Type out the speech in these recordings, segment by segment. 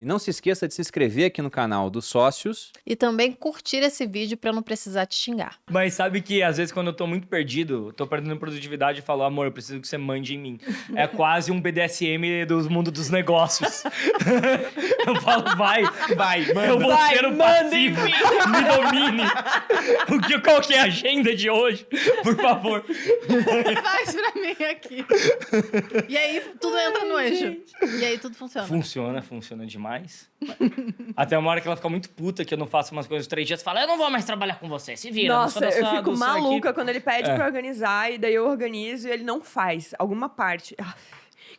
E não se esqueça de se inscrever aqui no canal dos sócios. E também curtir esse vídeo pra eu não precisar te xingar. Mas sabe que às vezes quando eu tô muito perdido, tô perdendo produtividade e falo, amor, eu preciso que você mande em mim. É quase um BDSM do mundo dos negócios. Eu falo, vai, manda. Eu vou ser o passivo, me domine. Qual que é a agenda de hoje? Por favor. Faz pra mim aqui. E aí tudo entra no eixo. E aí tudo funciona. Funciona demais. Até uma hora que ela fica muito puta que eu não faço umas coisas 3 dias. Fala, eu não vou mais trabalhar com você, se vira. Nossa, eu fico maluca quando ele pede pra organizar e daí eu organizo e ele não faz alguma parte.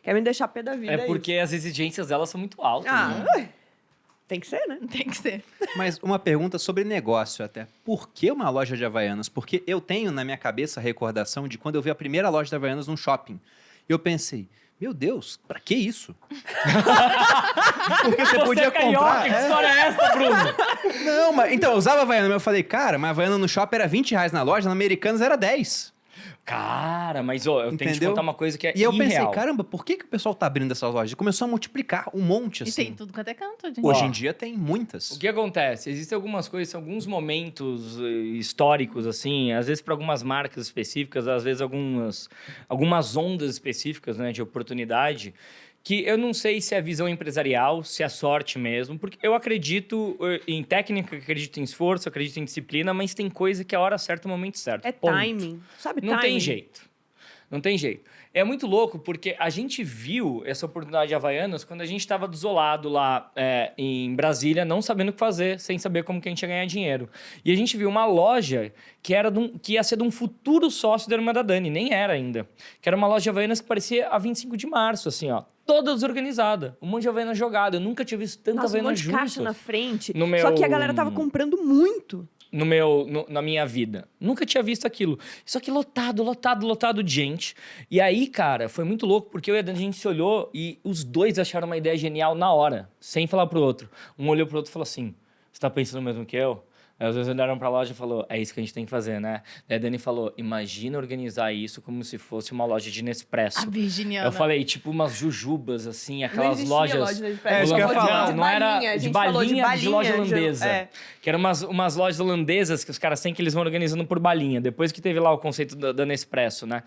Quer me deixar pé da vida. É porque as exigências dela são muito altas. Né? Tem que ser, né? Tem que ser. Mas uma pergunta sobre negócio até. Por que uma loja de Havaianas? Porque eu tenho na minha cabeça a recordação de quando eu vi a primeira loja de Havaianas num shopping. E eu pensei, meu Deus, pra que isso? Porque você podia comprar. Que história é essa, Bruno? Não, mas então, eu usava Havaiana, mas eu falei, cara, mas Havaiana no shopping era R$20 na loja, na Americanas era 10. Cara, mas ó, eu tenho que te contar uma coisa que é E eu irreal. pensei, caramba, por que o pessoal tá abrindo essas lojas? E começou a multiplicar um monte, assim. E tem tudo quanto é canto. Gente. Hoje em dia tem muitas. O que acontece? Existem algumas coisas, alguns momentos históricos, assim, às vezes para algumas marcas específicas, às vezes algumas ondas específicas, né, de oportunidade, que eu não sei se é visão empresarial, se é sorte mesmo, porque eu acredito em técnica, acredito em esforço, acredito em disciplina, mas tem coisa que é a hora certa, o momento certo. É Ponto. timing. Sabe timing? Não tem jeito. Não tem jeito. É muito louco porque a gente viu essa oportunidade de Havaianas quando a gente estava desolado lá em Brasília, não sabendo o que fazer, sem saber como que a gente ia ganhar dinheiro. E a gente viu uma loja que ia ser de um futuro sócio da irmã da Dani, nem era ainda. Que era uma loja de Havaianas que parecia a 25 de março, assim, ó. Toda desorganizada. Um monte de Havaianas jogada. Eu nunca tinha visto tanta Havaianas juntas. Um monte de caixa na frente. No meu... Só que a galera tava comprando muito. Na minha vida. Nunca tinha visto aquilo. Isso aqui lotado de gente. E aí, cara, foi muito louco, porque eu e a Dani, a gente se olhou e os dois acharam uma ideia genial na hora, sem falar pro outro. Um olhou pro outro e falou assim, você tá pensando mesmo que eu? Aí os dois olharam pra loja e falou, é isso que a gente tem que fazer, né? Daí a Dani falou, imagina organizar isso como se fosse uma loja de Nespresso. A virginiana. Eu falei, tipo umas jujubas, assim, aquelas lojas... Loja Nespresso. Isso que eu ia falar. Não era de balinha, de loja holandesa. Que eram umas lojas holandesas que os caras têm que eles vão organizando por balinha. Depois que teve lá o conceito da Nespresso, né?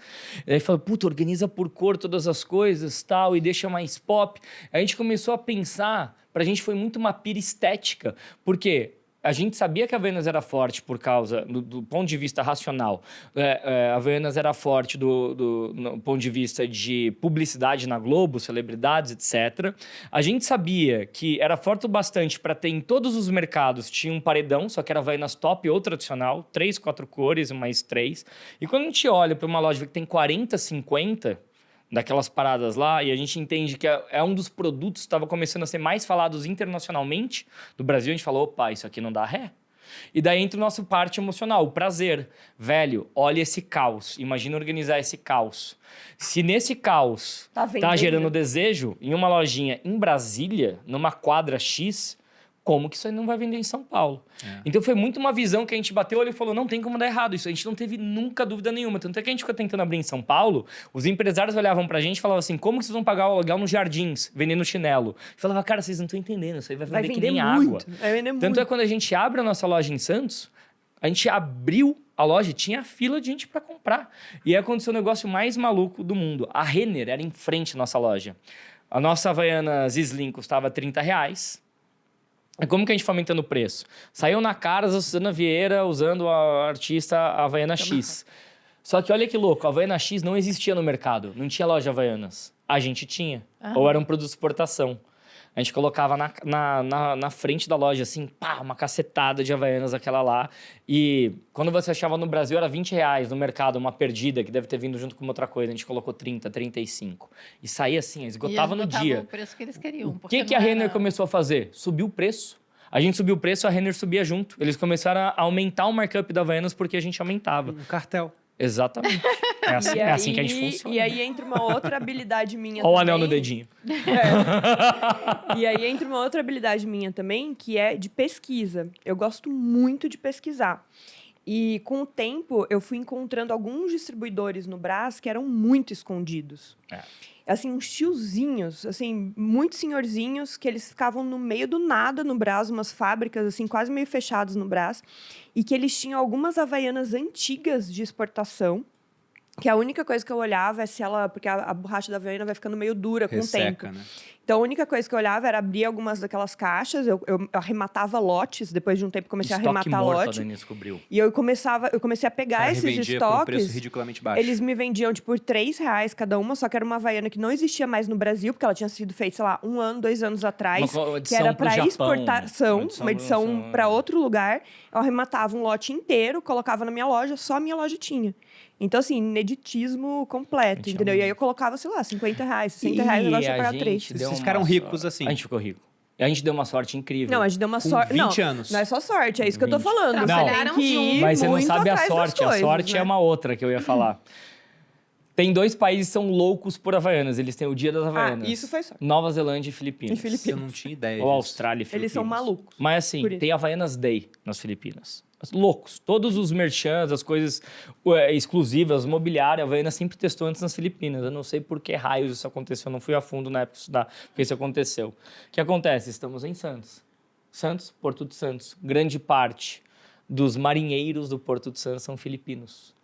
E aí falou, puta, organiza por cor todas as coisas, tal, e deixa mais pop. Aí a gente começou a pensar, pra gente foi muito uma pira estética. Por quê? A gente sabia que a Havaianas era forte por causa, do ponto de vista racional. A Havaianas era forte no ponto de vista de publicidade na Globo, celebridades, etc. A gente sabia que era forte o bastante para ter em todos os mercados, tinha um paredão, só que era Havaianas top ou tradicional, 3, 4 cores, mais 3. E quando a gente olha para uma loja que tem 40, 50... daquelas paradas lá, e a gente entende que é um dos produtos que estava começando a ser mais falados internacionalmente do Brasil, a gente falou, opa, isso aqui não dá ré. E daí entra o nosso parte emocional, o prazer. Velho, olha esse caos, imagina organizar esse caos. Se nesse caos tá gerando desejo, em uma lojinha em Brasília, numa quadra X... como que isso aí não vai vender em São Paulo? Então foi muito uma visão que a gente bateu olho e falou, não tem como dar errado isso. A gente não teve nunca dúvida nenhuma. Tanto é que a gente ficou tentando abrir em São Paulo, os empresários olhavam pra gente e falavam assim, como que vocês vão pagar o aluguel nos Jardins, vendendo chinelo? Eu falava, cara, vocês não estão entendendo, isso aí vai vender que nem água. Vai vender muito. Tanto é quando a gente abre a nossa loja em Santos, a gente abriu a loja, tinha fila de gente pra comprar. E aí aconteceu o negócio mais maluco do mundo. A Renner era em frente à nossa loja. A nossa Havaianas Slim custava R$30. E como que a gente foi aumentando o preço? Saiu na cara a Suzana Vieira usando a artista Havaiana X. Só que olha que louco, a Havaiana X não existia no mercado. Não tinha loja Havaianas. A gente tinha. Ou era um produto de exportação. A gente colocava na frente da loja, assim, pá, uma cacetada de Havaianas, aquela lá. E quando você achava no Brasil, era R$20 no mercado, uma perdida, que deve ter vindo junto com uma outra coisa. A gente colocou 30, 35. E saía assim, esgotava no dia. O preço que eles queriam. O que a Renner começou a fazer? Subiu o preço. A gente subiu o preço, a Renner subia junto. Eles começaram a aumentar o markup da Havaianas porque a gente aumentava. Um cartel. Exatamente. É assim que a gente funciona. E aí entra uma outra habilidade minha Olha o também. anel no dedinho. E aí entra uma outra habilidade minha também, que é de pesquisa. Eu gosto muito de pesquisar. E com o tempo, eu fui encontrando alguns distribuidores no Brás que eram muito escondidos. Assim, uns tiozinhos, assim, muito senhorzinhos, que eles ficavam no meio do nada no Brás, umas fábricas, assim, quase meio fechadas no Brás, e que eles tinham algumas Havaianas antigas de exportação, que a única coisa que eu olhava é se ela... Porque a borracha da Havaiana vai ficando meio dura com o tempo. Né? Então, a única coisa que eu olhava era abrir algumas daquelas caixas, eu arrematava lotes, depois de um tempo comecei a arrematar lote. E eu comecei a pegar esses estoques. Por um preço ridiculamente baixo. Eles me vendiam, tipo, por R$3 cada uma, só que era uma Havaiana que não existia mais no Brasil, porque ela tinha sido feita, sei lá, 1 ano, 2 anos atrás, que era para exportação, uma edição para outro lugar. Eu arrematava um lote inteiro, colocava na minha loja, só a minha loja tinha. Então, assim, ineditismo completo, entendeu? E aí eu colocava, sei lá, R$50, R$60, o negócio ia pagar 3. Vocês ficaram ricos assim. A gente ficou rico. A gente deu uma sorte incrível. Não, a gente deu uma sorte. 20 anos. Não é só sorte, é isso que eu tô falando. Não, mas você não sabe a sorte. A sorte é uma outra que eu ia falar. Tem 2 países que são loucos por Havaianas. Eles têm o Dia das Havaianas. Isso foi sorte. Nova Zelândia e Filipinas. Eu não tinha ideia Ou Austrália e Filipinas. Eles são malucos. Mas assim, tem Havaianas Day nas Filipinas. Loucos. Todos os merchants, as coisas exclusivas, mobiliário, a Havaiana sempre testou antes nas Filipinas. Eu não sei por que raios isso aconteceu. Eu não fui a fundo na época estudar porque isso aconteceu. O que acontece? Estamos em Santos. Santos, Porto de Santos. Grande parte dos marinheiros do Porto de Santos são filipinos.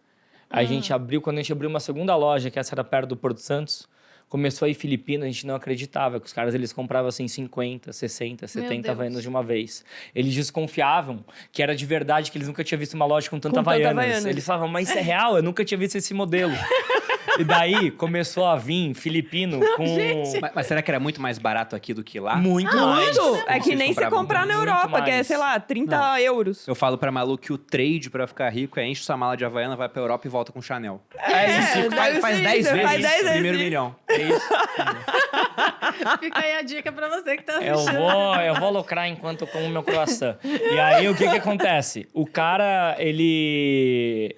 Quando a gente abriu uma segunda loja, que essa era perto do Porto de Santos, começou aí Filipino, a gente não acreditava que os caras eles compravam assim 50, 60, 70 Havaianas de uma vez. Eles desconfiavam que era de verdade, que eles nunca tinham visto uma loja com tanta Havaianas. Eles falavam, mas isso é real? Eu nunca tinha visto esse modelo. E daí começou a vir filipino com... Mas será que era muito mais barato aqui do que lá? Muito mais. É que nem se comprar na Europa, que é, sei lá, 30 euros. Eu falo pra Malu que o trade pra ficar rico é enche sua mala de Havaiana, vai pra Europa e volta com Chanel. Faz 10 vezes o primeiro milhão. É isso. Fica aí a dica pra você que tá assistindo. Eu vou lucrar enquanto eu como meu croissant. E aí, o que acontece? O cara, eles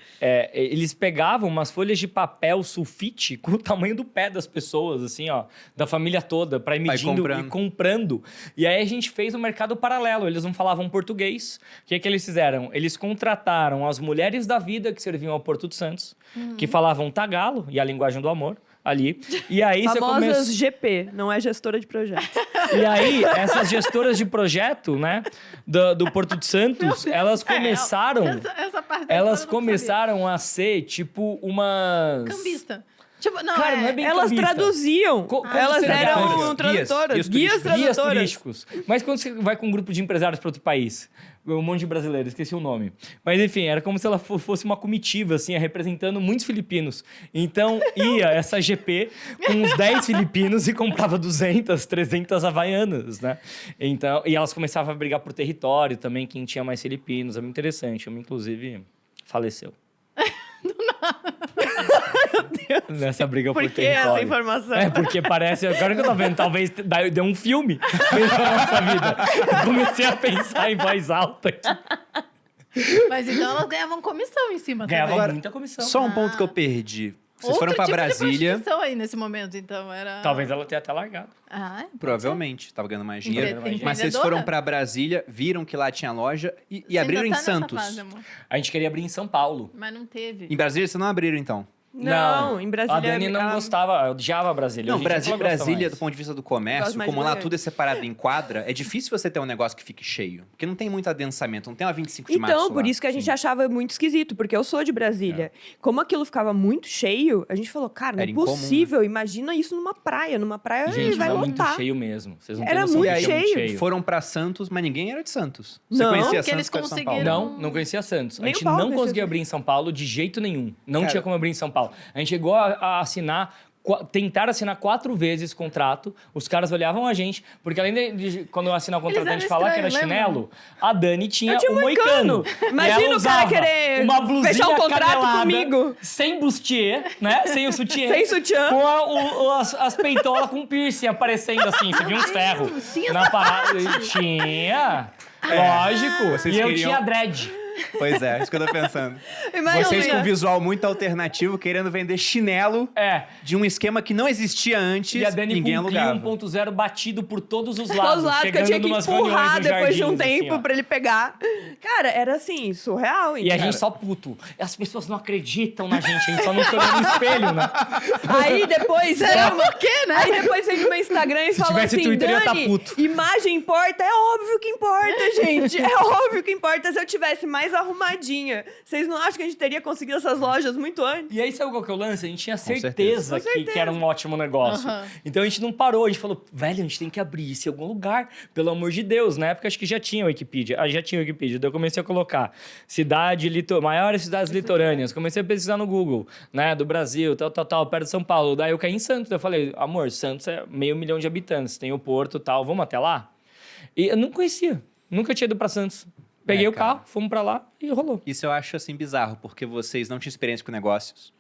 pegavam umas folhas de papel sulfite com o tamanho do pé das pessoas, assim, ó, da família toda, pra ir medindo e comprando. E aí a gente fez um mercado paralelo. Eles não falavam português. O que eles fizeram? Eles contrataram as mulheres da vida que serviam ao Porto de Santos, que falavam tagalo, e a linguagem do amor, ali. E aí famosas GP, não é gestora de projetos. E aí, essas gestoras de projeto, né, do Porto de Santos, elas começaram... Essa parte elas começaram a ser, tipo, umas... Cambista. Tipo, não, Cara, não é bem elas cambista. traduziam. Elas eram tradutoras. Guias turísticos. Mas quando você vai com um grupo de empresários para outro país, um monte de brasileiros, esqueci o nome. Mas enfim, era como se ela fosse uma comitiva, assim, representando muitos filipinos. Então, ia essa GP com uns 10 filipinos e comprava 200, 300 havaianas, né? Então, e elas começavam a brigar por território também, quem tinha mais filipinos. É muito interessante. Uma, inclusive, faleceu. Meu Deus. Nessa briga por território. Por que essa informação? É, porque parece... Agora que eu tô vendo, talvez deu um filme na nossa vida. Eu comecei a pensar em voz alta. Mas então elas ganhavam comissão em cima também. Ganhavam muita comissão. Só um ponto que eu perdi. Vocês foram pra Brasília. De aí nesse momento, então era... Talvez ela tenha até largado. Provavelmente. Tava ganhando mais dinheiro. Mas vocês foram pra Brasília, viram que lá tinha loja e abriram em Santos. Fase, a gente queria abrir em São Paulo. Mas não teve. Em Brasília vocês não abriram, então? Não, em Brasília... A Dani não gostava, odiava Brasília. Não, Brasília, do ponto de vista do comércio, como lá tudo é separado em quadra, é difícil você ter um negócio que fique cheio. Porque não tem muito adensamento, não tem uma 25 de março. Então, por isso que a gente achava muito esquisito, porque eu sou de Brasília. Como aquilo ficava muito cheio, a gente falou, cara, não é possível, né? Imagina isso numa praia. Numa praia gente, vai lotar. Muito cheio mesmo. Vocês não era muito cheio. Foram pra Santos, mas ninguém era de Santos. Você conhecia Santos, eles conseguiram... São Paulo? Não conhecia Santos. A gente não conseguia abrir em São Paulo de jeito nenhum. Não tinha como abrir em São Paulo. A gente chegou a assinar, tentaram assinar 4 vezes contrato, os caras olhavam a gente, porque além de quando eu assinar o contrato a gente falar que era chinelo, a Dani tinha um moicano. Imagina o cara querer uma blusinha fechar um contrato comigo. Sem bustier, né? Sem o sutiã. Sem sutiã. Com as peitolas com piercing aparecendo assim, você viu uns ferros na parada. Tinha, lógico. E eu tinha dread. Pois é, isso que eu tô pensando. Imagina. Vocês com visual muito alternativo, querendo vender chinelo de um esquema que não existia antes, e a Dani ninguém com alugava. 1.0 batido por todos os lados. Todos os lados que eu tinha que empurrar depois de um tempo assim, pra ele pegar. Cara, era assim, surreal. E a gente só puto. As pessoas não acreditam na gente, a gente só não se olha no espelho, né? Aí depois... Por quê, né? Aí depois vem no meu Instagram e fala assim, Twitter, eu ia tá Dani, puto. imagem importa? É óbvio que importa, gente. É óbvio que importa. Se eu tivesse mais arrumadinha, vocês não acham que a gente teria conseguido essas lojas muito antes? E aí, sabe qual que é o lance? A gente tinha certeza. certeza que era um ótimo negócio. Então a gente não parou, a gente falou, velho, a gente tem que abrir isso em algum lugar, pelo amor de Deus. Na época acho que já tinha o Wikipedia. Já tinha o Wikipedia. Daí eu comecei a colocar maiores cidades litorâneas. Comecei a pesquisar no Google, né? Do Brasil, tal, perto de São Paulo. Daí eu caí em Santos. Daí eu falei, amor, Santos é 500 mil de habitantes, tem o Porto e tal, vamos até lá? E eu não conhecia, nunca tinha ido pra Santos. Peguei o carro, fomos pra lá e rolou. Isso eu acho, assim, bizarro, porque vocês não tinham experiência com negócios.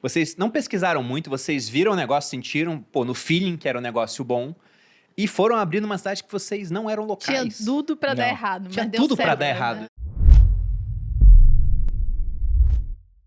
Vocês não pesquisaram muito, vocês viram o negócio, sentiram, no feeling que era um negócio bom, e foram abrir numa cidade que vocês não eram locais. Tinha tudo pra dar errado, mas Tinha deu tudo pra certo, dar né? errado.